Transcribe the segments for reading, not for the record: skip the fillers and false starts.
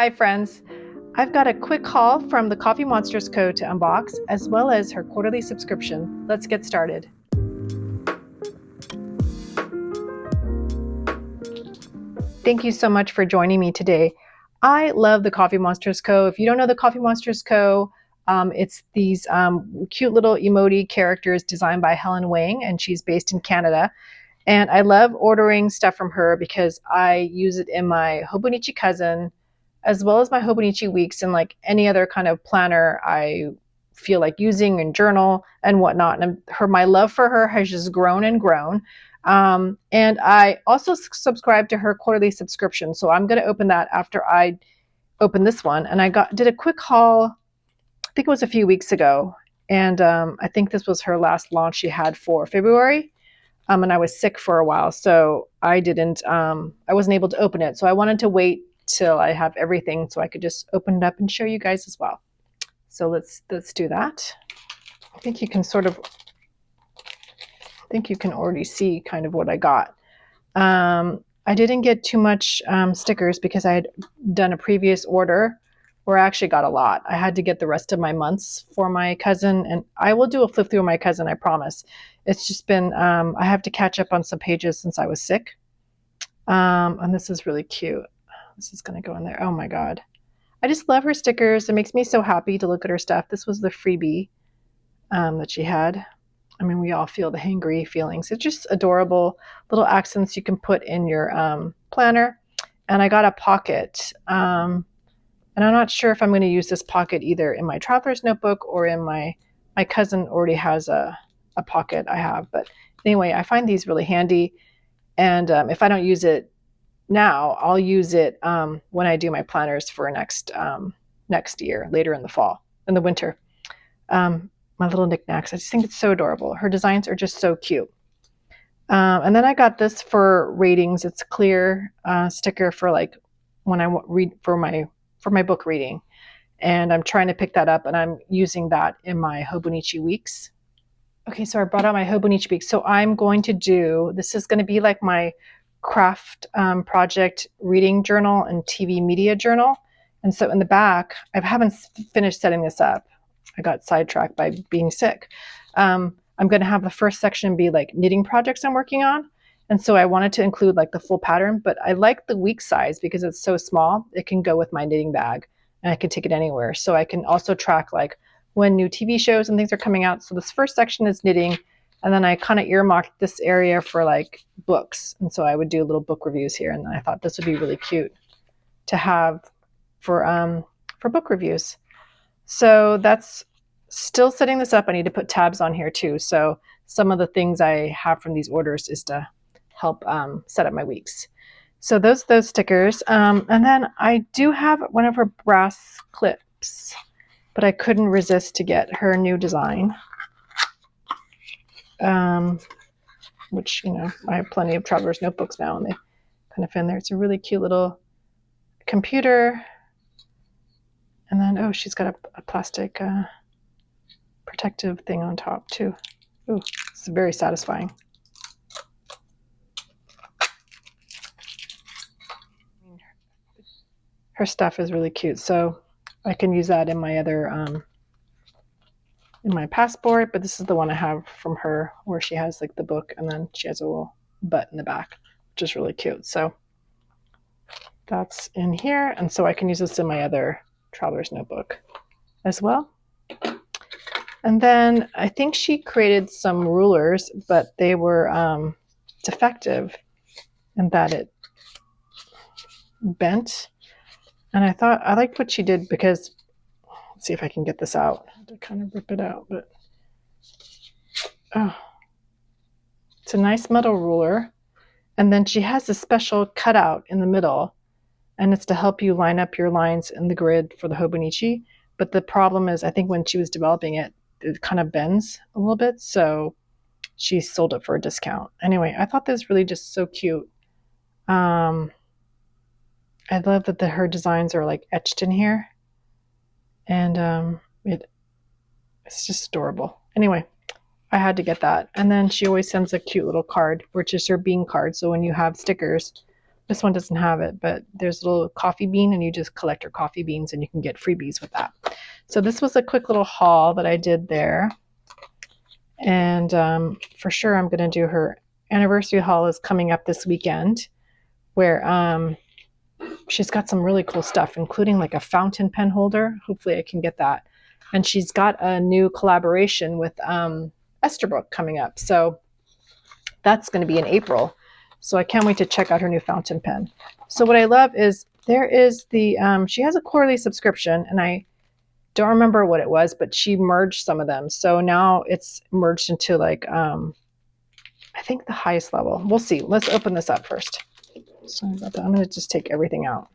Hi friends, I've got a quick haul from the CoffeeMonsterzCo to unbox, as well as her quarterly subscription. Let's get started. Thank you so much for joining me today. I love the CoffeeMonsterzCo. If you don't know the CoffeeMonsterzCo, it's these cute little emoji characters designed by Helen, and she's based in Canada. And I love ordering stuff from her because I use it in my Hobonichi Cousin, as well as my Hobonichi Weeks, and like any other kind of planner I feel like using and journal and whatnot. And my love for her has just grown and grown. And I also subscribe to her quarterly subscription. So I'm going to open that after I open this one. And I did a quick haul, I think it was a few weeks ago. And I think this was her last launch she had for February. And I was sick for a while, so I wasn't able to open it. So I wanted to wait till I have everything so I could just open it up and show you guys as well. So let's do that. I think you can already see kind of what I got. I didn't get too much stickers because I had done a previous order where I actually got a lot. I had to get the rest of my months for my cousin, and I will do a flip through my cousin, I promise. It's just been, I have to catch up on some pages since I was sick. And this is really cute. This is going to go in there. Oh my God. I just love her stickers. It makes me so happy to look at her stuff. This was the freebie that she had. I mean, we all feel the hangry feelings. It's just adorable little accents you can put in your planner. And I got a pocket. And I'm not sure if I'm going to use this pocket either in my traveler's notebook or in my cousin already has a pocket I have. But anyway, I find these really handy. And if I don't use it now, I'll use it when I do my planners for next year, later in the fall, in the winter. My little Knacks. I just think it's so adorable. Her designs are just so cute. And then I got this for ratings. It's a clear sticker for like when I read for my book reading. And I'm trying to pick that up, and I'm using that in my Hobonichi Weeks. Okay, so I brought out my Hobonichi Weeks. So I'm going to this is going to be like my craft project reading journal and TV media journal. And so in the back, I haven't finished setting this up. I got sidetracked by being sick. I'm going to have the first section be like knitting projects I'm working on. And so I wanted to include like the full pattern, but I like the week size because it's so small. It can go with my knitting bag and I can take it anywhere. So I can also track like when new TV shows and things are coming out. So this first section is knitting, and then I kind of earmarked this area for like books. And so I would do little book reviews here, and I thought this would be really cute to have for book reviews. So that's still setting this up. I need to put tabs on here too. So some of the things I have from these orders is to help set up my weeks. So those stickers. And then I do have one of her brass clips, but I couldn't resist to get her new design. Which, you know, I have plenty of traveler's notebooks now, and they kind of fit in there. It's a really cute little computer. And then, oh, she's got a plastic protective thing on top too. Ooh, it's very satisfying. Her stuff is really cute, so I can use that in my other in my passport, but this is the one I have from her where she has like the book and then she has a little butt in the back, which is really cute. So that's in here, and so I can use this in my other traveler's notebook as well. And then I think she created some rulers, but they were defective in that it bent. And I thought I liked what she did because, let's see if I can get this out to kind of rip it out, but oh, it's a nice metal ruler. And then she has a special cutout in the middle, and it's to help you line up your lines in the grid for the Hobonichi. But the problem is, I think when she was developing it, it kind of bends a little bit, so she sold it for a discount. Anyway, I thought this was really just so cute. I love that her designs are like etched in here, and it's just adorable. Anyway, I had to get that. And then she always sends a cute little card, which is her bean card. So when you have stickers, This one doesn't have it, but there's a little coffee bean, and you just collect your coffee beans and you can get freebies with that. So this was a quick little haul that I did there. And for sure I'm going to do her anniversary haul is coming up this weekend, where she's got some really cool stuff, including like a fountain pen holder. Hopefully I can get that. And she's got a new collaboration with Esterbrook coming up. So that's going to be in April. So I can't wait to check out her new fountain pen. So what I love is there is the, she has a quarterly subscription, and I don't remember what it was, but she merged some of them. So now it's merged into like, I think the highest level. We'll see. Let's open this up first. Sorry about that. I'm going to just take everything out.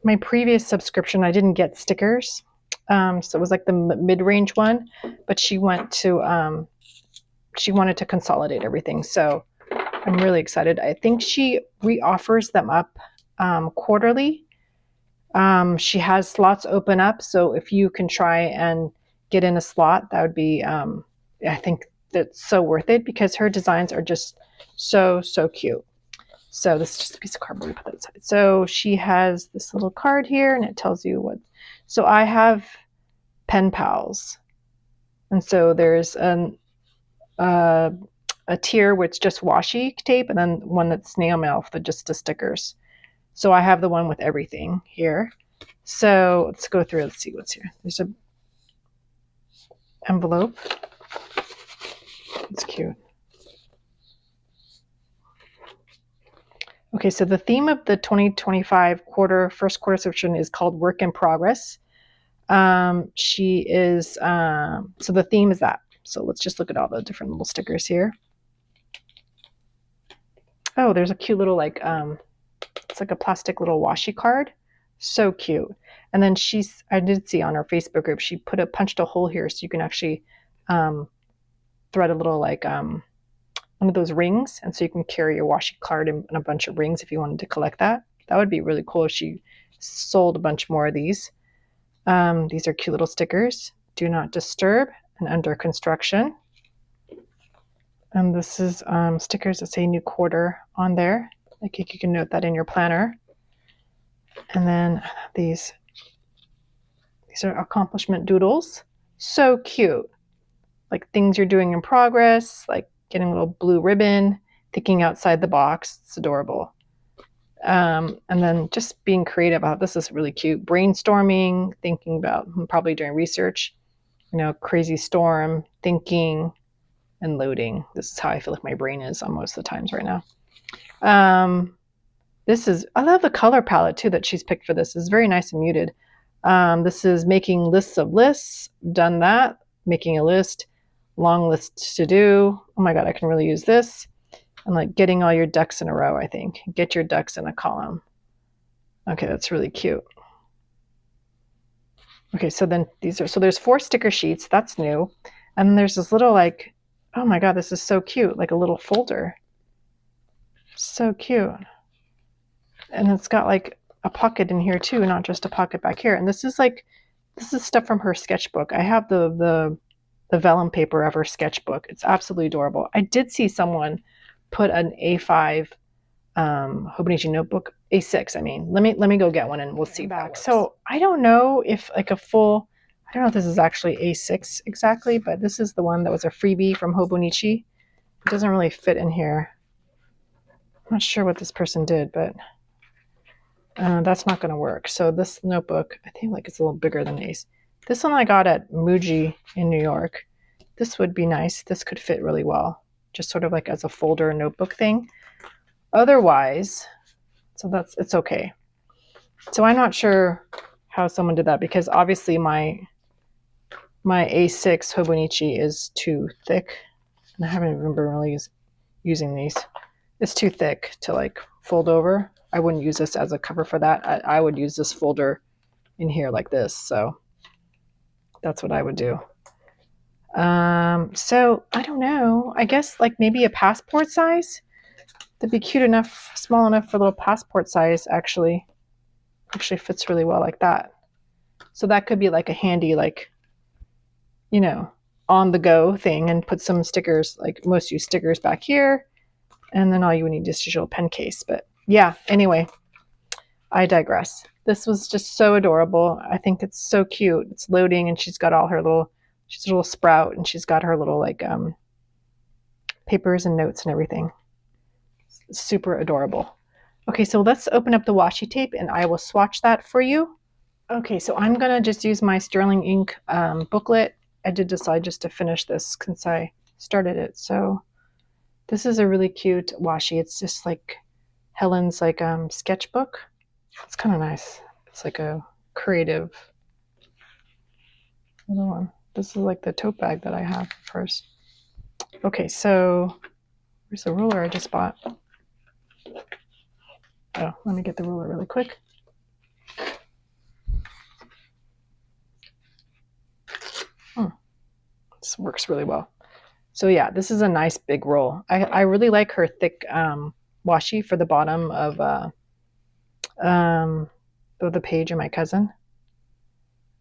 My previous subscription, I didn't get stickers. So it was like the mid-range one, but she went to, she wanted to consolidate everything. So I'm really excited. I think she re-offers them up quarterly. She has slots open up. So if you can try and get in a slot, that would be, I think that's so worth it, because her designs are just so cute. So this is just a piece of cardboard. Put that aside. So she has this little card here, and it tells you what. So I have pen pals, and so there's a tier with just washi tape, and then one that's snail mail for just the stickers. So I have the one with everything here. So let's go through. Let's see what's here. There's a envelope. It's cute. Okay, so the theme of the 2025 first quarter subscription is called Work in Progress. She is, so the theme is that. So let's just look at all the different little stickers here. Oh, there's a cute little, like, it's like a plastic little washi card. So cute. And then I did see on her Facebook group, she punched a hole here so you can actually thread a little, like, one of those rings, and so you can carry your washi card and a bunch of rings if you wanted to collect that. That would be really cool if she sold a bunch more of these. These are cute little stickers. Do not disturb and under construction. And this is stickers that say new quarter on there. Like you can note that in your planner. And then these are accomplishment doodles. So cute. Like things you're doing in progress, like getting a little blue ribbon, thinking outside the box. It's adorable. And then just being creative about this is really cute. Brainstorming, thinking about probably doing research, crazy storm, thinking and loading. This is how I feel like my brain is on most of the times right now. I love the color palette too that she's picked for this. It's very nice and muted. This is making lists of lists. Done that. Making a list. Long list to do. Oh my God, I can really use this. And like getting all your ducks in a row, I think. Get your ducks in a column. Okay, that's really cute. Okay, so then there's 4 sticker sheets. That's new. And then there's this little, like, oh my God, this is so cute. Like a little folder. So cute. And it's got like a pocket in here too, not just a pocket back here. And this is stuff from her sketchbook. I have the vellum paper of her sketchbook. It's absolutely adorable. I did see someone put an A5 Hobonichi notebook, A6. I mean, let me go get one and we'll see back. So I don't know if like I don't know if this is actually A6 exactly, but this is the one that was a freebie from Hobonichi. It doesn't really fit in here. I'm not sure what this person did, but that's not going to work. So this notebook, I think like it's a little bigger than these. This one I got at Muji in New York. This would be nice. This could fit really well, just sort of like as a folder notebook thing. Otherwise, it's okay. So I'm not sure how someone did that, because obviously my A6 Hobonichi is too thick, and I haven't even been really using these. It's too thick to like fold over. I wouldn't use this as a cover for that. I would use this folder in here like this. So that's what I would do. So I don't know. I guess like maybe a passport size. That'd be cute enough, small enough for a little passport size, actually. Actually fits really well like that. So that could be like a handy, like, you know, on the go thing, and put some stickers, like most use stickers back here. And then all you would need is just a little pen case. But yeah, anyway, I digress. This was just so adorable. I think it's so cute. It's loading and she's got all her little, she's a little sprout and she's got her little like papers and notes and everything. Super adorable. Okay, so let's open up the washi tape and I will swatch that for you. Okay, so I'm gonna just use my Sterling ink booklet. I did decide just to finish this since I started it. So this is a really cute washi. It's just like Helen's like sketchbook. It's kind of nice. It's like a creative little one. This is like the tote bag that I have first. Okay, so where's the ruler I just bought? Oh, let me get the ruler really quick. This works really well. So yeah, this is a nice big roll. I really like her thick washi for the bottom of the page of my cousin.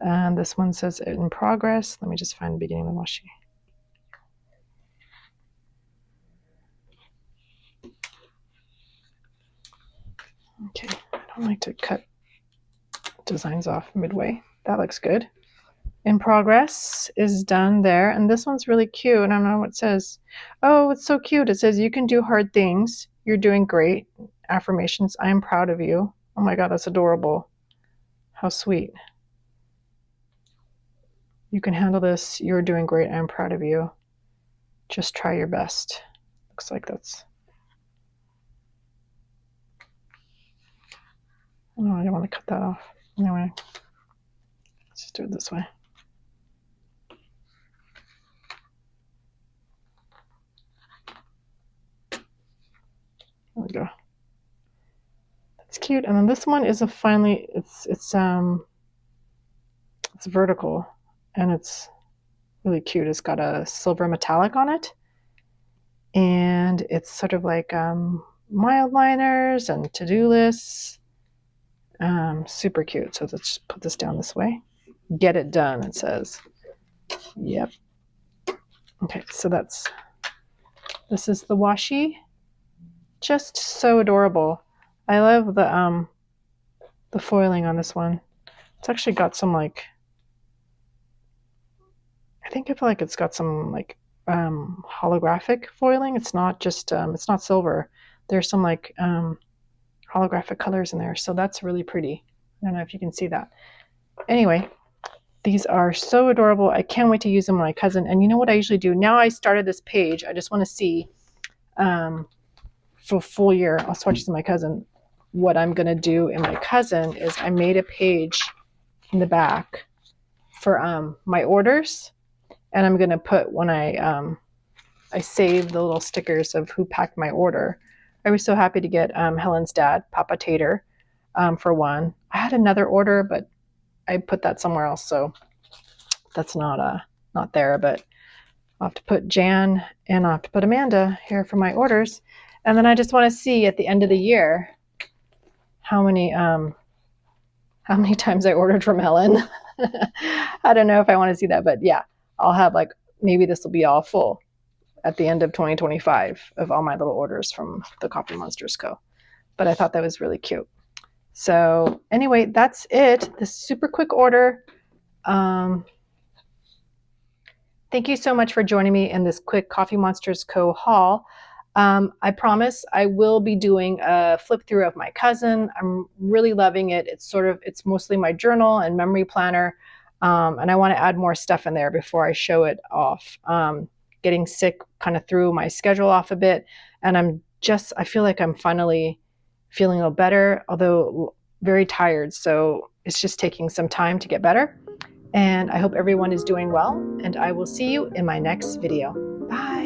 And this one says in progress. Let me just find the beginning of the washi. Okay, I don't like to cut designs off midway. That looks good. In progress is done there. And this one's really cute. I don't know what it says. Oh, it's so cute. It says, you can do hard things. You're doing great. Affirmations. I am proud of you. Oh my God, that's adorable. How sweet. You can handle this. You're doing great. I'm proud of you. Just try your best. Looks like that's... Oh, I don't want to cut that off. Anyway, let's just do it this way. There we go. That's cute. And then this one is a finally, it's vertical and it's really cute. It's got a silver metallic on it. And it's sort of like mild liners and to-do lists. Super cute. So let's just put this down this way. Get it done, it says. Yep. Okay, so this is the washi. Just so adorable. I love the foiling on this one. It's actually got some like, I feel like it's got some like holographic foiling. It's not just it's not silver. There's some like holographic colors in there, so that's really pretty. I don't know if you can see that. Anyway, these are so adorable. I can't wait to use them on my cousin. And you know what I usually do? Now I started this page, I just want to see for a full year, I'll swatch this in my cousin. What I'm going to do in my cousin is I made a page in the back for my orders. And I'm going to put when I save the little stickers of who packed my order. I was so happy to get Helen's dad, Papa Tater, for one. I had another order, but I put that somewhere else, so that's not there. But I'll have to put Jan and I'll have to put Amanda here for my orders. And then I just want to see at the end of the year how many times I ordered from Helen. I don't know if I want to see that, but yeah, I'll have like, maybe this will be all full at the end of 2025 of all my little orders from the CoffeeMonsterzCo. But I thought that was really cute. So anyway, that's it. This super quick order. Thank you so much for joining me in this quick CoffeeMonsterzCo haul. I promise I will be doing a flip through of my cousin. I'm really loving it. It's mostly my journal and memory planner. And I want to add more stuff in there before I show it off. Getting sick kind of threw my schedule off a bit. And I feel like I'm finally feeling a little better, although very tired. So it's just taking some time to get better. And I hope everyone is doing well. And I will see you in my next video. Bye.